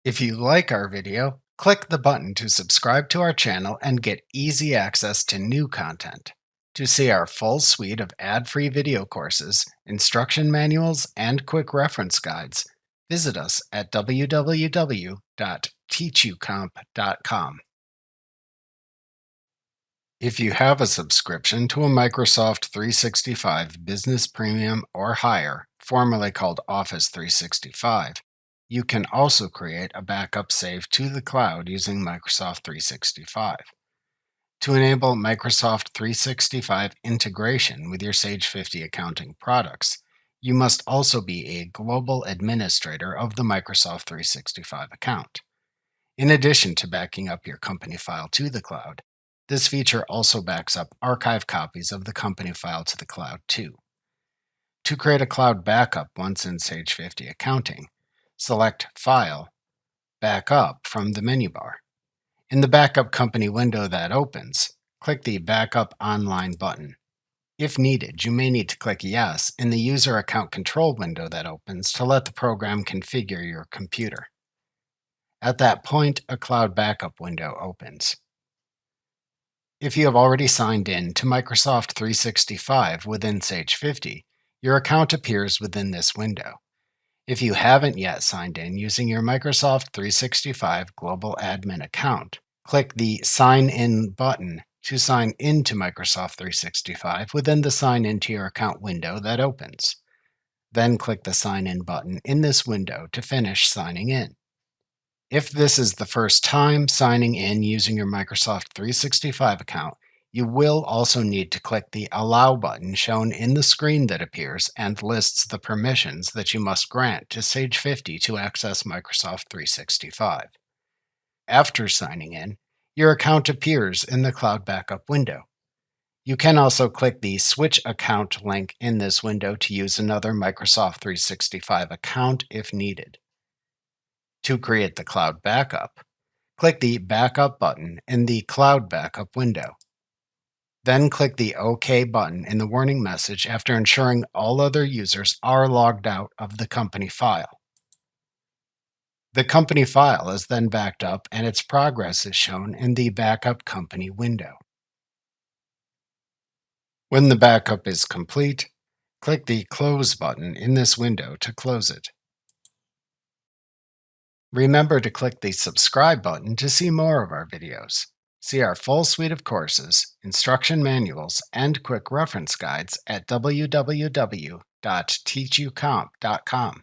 If you like our video, click the button to subscribe to our channel and get easy access to new content. To see our full suite of ad-free video courses, instruction manuals, and quick reference guides, visit us at www.teachucomp.com. If you have a subscription to a Microsoft 365 Business Premium or higher, formerly called Office 365, you can also create a backup save to the cloud using Microsoft 365. To enable Microsoft 365 integration with your Sage 50 accounting products, you must also be a global administrator of the Microsoft 365 account. In addition to backing up your company file to the cloud, this feature also backs up archive copies of the company file to the cloud too. To create a cloud backup once in Sage 50 Accounting, select File, Backup from the menu bar. In the Backup Company window that opens, click the Backup Online button. If needed, you may need to click Yes in the User Account Control window that opens to let the program configure your computer. At that point, a Cloud Backup window opens. If you have already signed in to Microsoft 365 within Sage 50, your account appears within this window. If you haven't yet signed in using your Microsoft 365 Global Admin account, click the Sign In button to sign into Microsoft 365 within the Sign Into Your Account window that opens. Then click the Sign In button in this window to finish signing in. If this is the first time signing in using your Microsoft 365 account, you will also need to click the Allow button shown in the screen that appears and lists the permissions that you must grant to Sage 50 to access Microsoft 365. After signing in, your account appears in the Cloud Backup window. You can also click the Switch Account link in this window to use another Microsoft 365 account if needed. To create the Cloud Backup, click the Backup button in the Cloud Backup window. Then click the OK button in the warning message after ensuring all other users are logged out of the company file. The company file is then backed up and its progress is shown in the Backup Company window. When the backup is complete, click the Close button in this window to close it. Remember to click the subscribe button to see more of our videos. See our full suite of courses, instruction manuals, and quick reference guides at www.teachucomp.com.